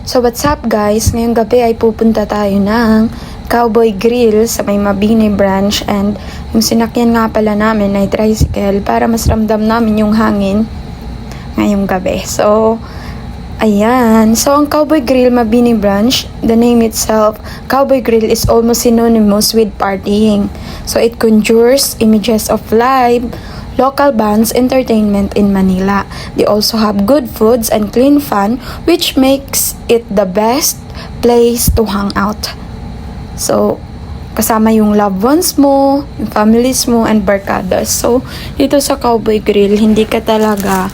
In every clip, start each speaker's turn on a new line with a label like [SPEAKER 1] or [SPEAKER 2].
[SPEAKER 1] So what's up guys, ngayong gabi ay pupunta tayo ng Cowboy Grill sa may Mabini branch, and yung sinakyan nga pala namin ay tricycle para mas ramdam namin yung hangin ngayong gabi. So ayan, so ang Cowboy Grill Mabini branch, the name itself, Cowboy Grill, is almost synonymous with partying. So it conjures images of live local bands entertainment in Manila. They also have good foods and clean fun, which makes it the best place to hang out. So, kasama yung loved ones mo, yung families mo, and barkadas. So, dito sa Cowboy Grill, hindi ka talaga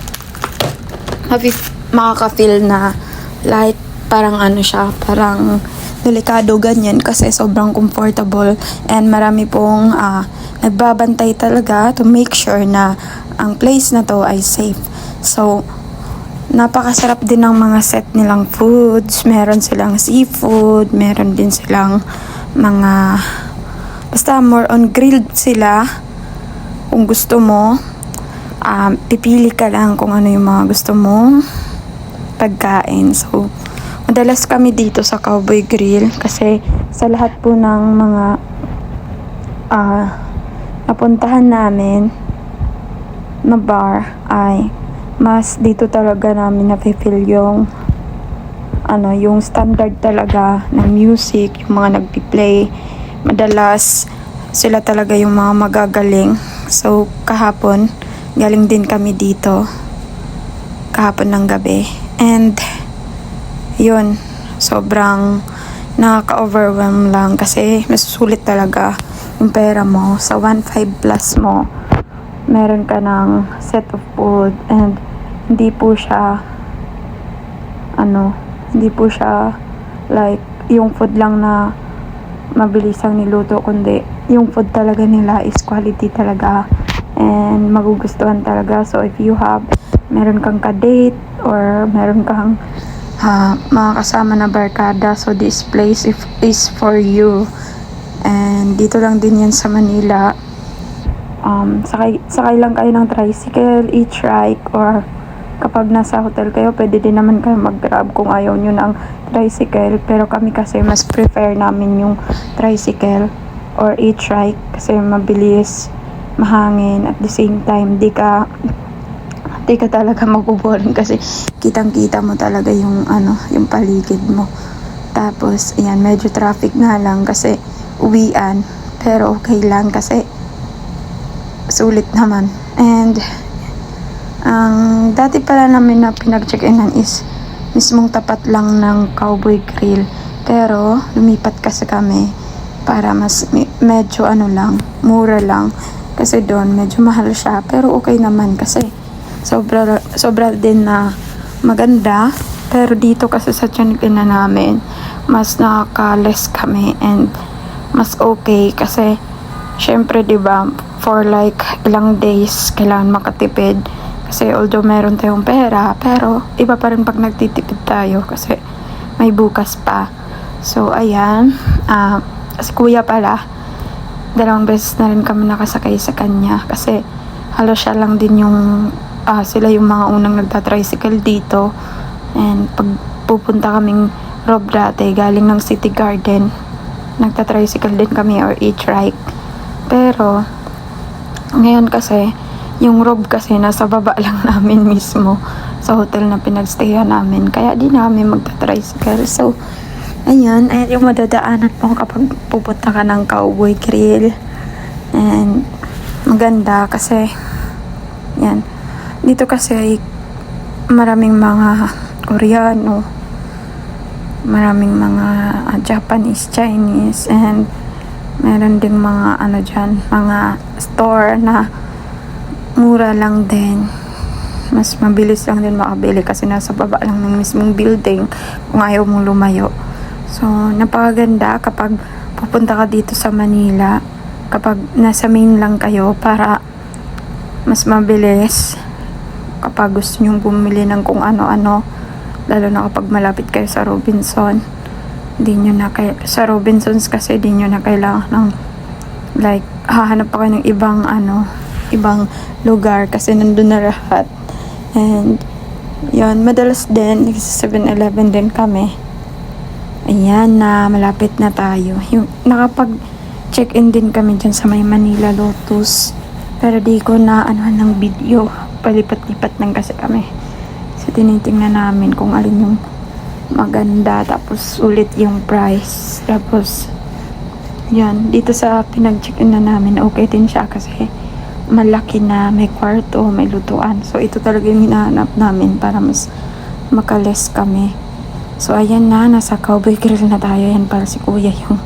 [SPEAKER 1] makaka-feel na like parang ano siya, parang delikado ganyan, kasi sobrang comfortable and marami pong nagbabantay talaga to make sure na ang place na to ay safe. So, napakasarap din ng mga set nilang foods. Meron silang seafood, meron din silang mga, basta more on grilled sila. Kung gusto mo, pipili ka lang kung ano yung mga gusto mong pagkain. So, madalas kami dito sa Cowboy Grill kasi sa lahat po ng mga napuntahan namin na bar ay mas dito talaga namin nafe-feel yung yung standard talaga ng music, yung mga nagpi-play. Madalas sila talaga yung mga magagaling. So kahapon galing din kami dito kahapon ng gabi, and yun, sobrang nakaka-overwhelm lang kasi mas sulit talaga yung pera mo. Sa 1.5 plus mo, meron ka ng set of food, and hindi po siya like yung food lang na mabilisang niluto, kundi yung food talaga nila is quality talaga and magugustuhan talaga. So if you have, meron kang ka-date or meron kang mga kasama na barkada, so this place is for you. And dito lang din yan sa Manila. Sakay lang kayo ng tricycle, e-trike, or kapag nasa hotel kayo, pwede din naman kayo mag-grab kung ayaw nyo ng tricycle. Pero kami kasi mas prefer namin yung tricycle or e-trike kasi mabilis, mahangin, at the same time di ka talaga mabuboring kasi kitang-kita mo talaga yung yung paligid mo. Tapos ayan, medyo traffic nga lang kasi uwian, pero okay lang kasi sulit naman. And ang dati pala namin na pinag-check-inan is mismong tapat lang ng Cowboy Grill, pero lumipat kasi kami para mas medyo lang, mura lang, kasi doon medyo mahal siya, pero okay naman kasi sobra din na maganda. Pero dito kasi sa check-inan namin, mas nakaka-less kami and mas okay kasi syempre 'di ba, for like ilang days kailangan makatipid. Kasi although meron tayong pera, pero iba pa rin pag nagtitipid tayo kasi may bukas pa. So ayan, si kuya pala, 2 beses na rin kami nakasakay sa kanya kasi halos siya lang din yung sila yung mga unang nagta-tricycle dito. And pag pupunta kaming Rob dati galing ng City Garden, nagta-tricycle din kami or e-trike. Pero ngayon kasi yung Rob kasi nasa baba lang namin mismo sa hotel na pinagstayan namin, kaya di namin magta-tricycle. So ayan yung madadaanan mo kapag pupunta ka ng Cowboy Grill. And maganda kasi yan, dito kasi maraming mga Koreano, maraming mga Japanese, Chinese, and meron ding mga dyan, mga store na mura lang din. Mas mabilis lang din makabili kasi nasa baba lang ng mismong building kung ayaw mong lumayo. So napakaganda kapag pupunta ka dito sa Manila, kapag nasa main lang kayo, para mas mabilis kapag gusto nyong bumili ng kung ano-ano, lalo na kapag malapit kayo sa Robinson. Sa Robinsons kasi di nyo na kailangan ng like hahanap pa kayo ng ibang lugar kasi nandun na lahat. And Yun, madalas din, nagsa 7-Eleven din kami. Ayan na, malapit na tayo. Yung, nakapag-check-in din kami dyan sa may Manila Lotus. Pero di ko na anuhan ng video. Palipat-lipat lang kasi kami. So, tinitingnan namin kung alin yung maganda. Tapos, ulit yung price. Tapos, yan, dito sa pinag-check-in na namin, okay din siya kasi malaki na, may kwarto, may lutuan. So, ito talaga yung hinahanap namin para mas makales kami. So, ayan na, nasa Cowboy Grill na tayo. Yan para si Kuya yung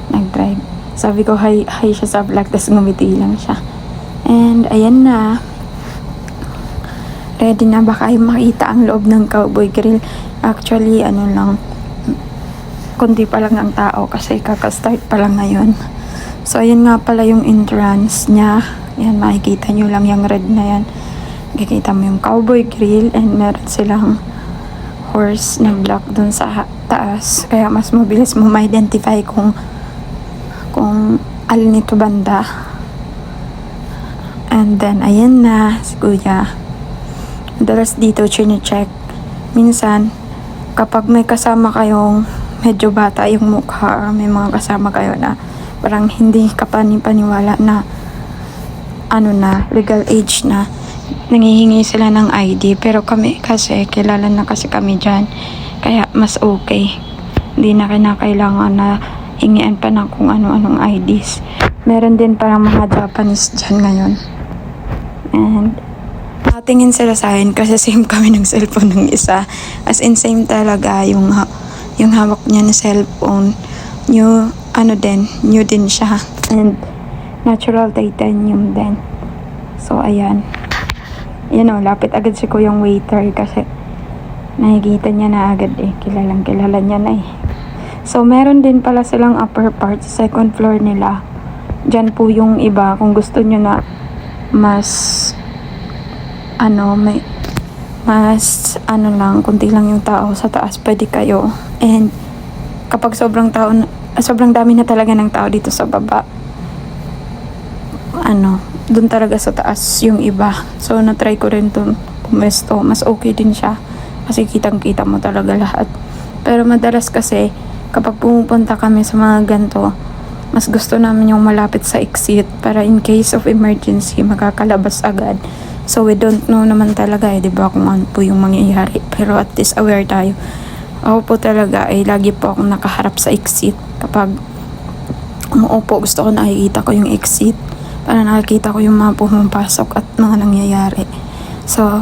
[SPEAKER 1] nag-drive. Sabi ko, hi siya sa vlog, tapos ngumiti lang siya. And, ayan na. Ready na ba kayo makita ang loob ng Cowboy Grill? Actually, ano lang, kundi pa lang ang tao kasi kakastart pa lang ngayon. So, ayan nga pala yung entrance niya. Yan, makikita nyo lang yung red na yan. Makikita mo yung Cowboy Grill and meron silang horse na block dun sa taas. Kaya mas mabilis mo ma-identify kung alin ito banda. And then, ayan na si Kuya. Madalas dito, chine-check. Minsan, kapag may kasama kayong medyo bata yung mukha, or may mga kasama kayo na parang hindi ka panipaniwala na legal age na, nangihingi sila ng ID. Pero kami kasi, kilala na kasi kami dyan. Kaya mas okay. Hindi na kinakailangan na hingian pa ng kung ano-anong IDs. Meron din parang mga Japanese dyan ngayon. And nakatingin sila sa akin kasi same kami ng cellphone ng isa. As in same talaga yung hawak niya na cellphone. New din siya. And natural titanium din. So, ayan. Yan o, lapit agad si Kuyang waiter kasi nakikita niya na agad eh. Kilala niya na eh. So, meron din pala silang upper part sa second floor nila. Diyan po yung iba. Kung gusto nyo na mas kunti lang yung tao sa taas, pwede kayo. And kapag sobrang dami na talaga ng tao dito sa baba, dun talaga sa taas yung iba. So, na-try ko rin itong pumesto. Mas okay din siya kasi kitang-kita mo talaga lahat. Pero madalas kasi kapag pumupunta kami sa mga ganito, mas gusto namin yung malapit sa exit para in case of emergency, makakalabas agad. So, we don't know naman talaga diba, kung ano po yung mangyayari. Pero at least aware tayo. Ako po talaga lagi po akong nakaharap sa exit. Kapag umuupo, gusto ko nakikita ko yung exit para nakikita ko yung mga pumapasok at mga nangyayari. So,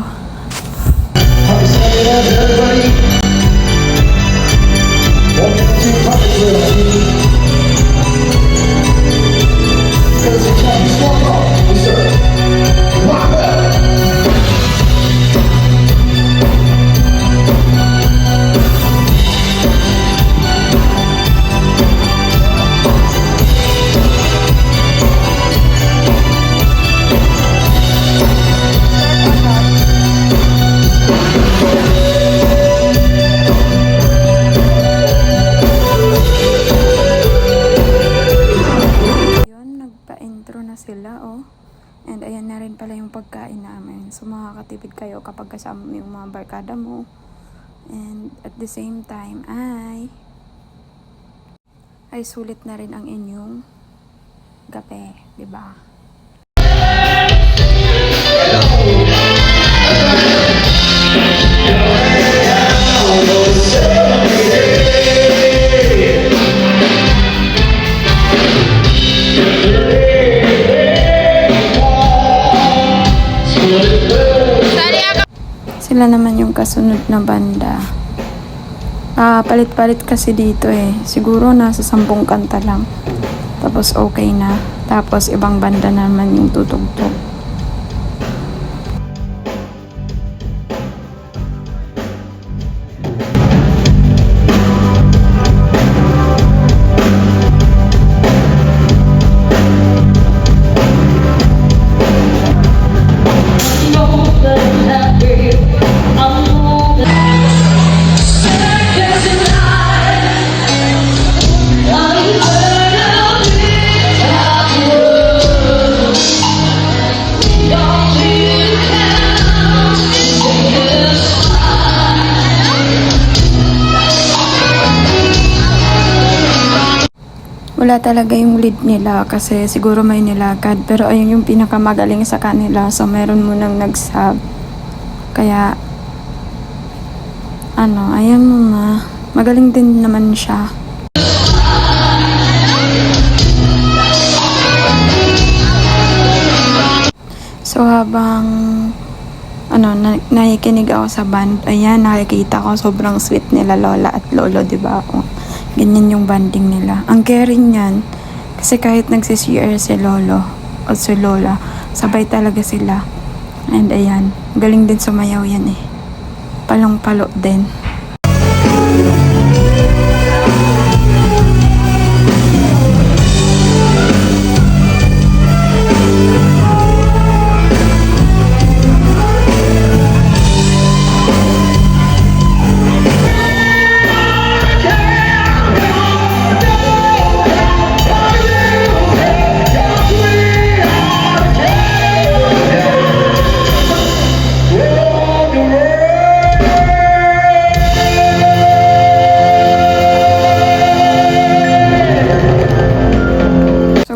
[SPEAKER 1] sila and ayan na rin pala yung pagkain namin. So makakatipid kayo kapag kasama mo yung mga barkada mo, and at the same time ay sulit na rin ang inyong gape, diba? Sila naman yung kasunod na banda. Palit-palit kasi dito siguro nasa 10 kanta lang. Tapos okay na. Tapos ibang banda naman yung tutugtog. wala talaga yung lead nila kasi siguro may nilagad. Pero ayun yung pinakamagaling sa kanila. So, meron munang nag-sub. Kaya, ayan mo na. Magaling din naman siya. So, habang nakikinig ako sa band, ayan, nakikita ko sobrang sweet nila lola at lolo, diba? Ganyan yung banding nila. Ang caring niyan, kasi kahit nagsi-CR si lolo o si lola, sabay talaga sila. And ayan, galing din sumayaw yan eh. Palong-palo din.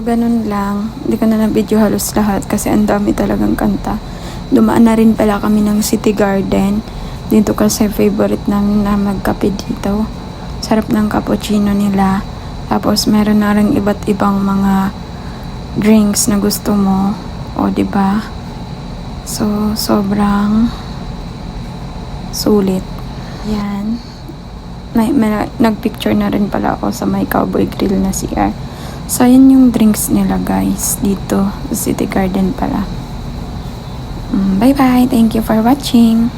[SPEAKER 1] Ganun lang. Hindi ko na na-video halos lahat kasi ang dami talagang kanta. Dumaan na rin pala kami ng City Garden. Dito kasi favorite namin na magkape dito. Sarap ng cappuccino nila. Tapos meron na rin iba't ibang mga drinks na gusto mo. O, diba? So, sobrang sulit. Yan. Nagpicture na rin pala ako sa may Cowboy Grill na CR. So, yun yung drinks nila guys dito sa City Garden pala. Bye-bye. Thank you for watching.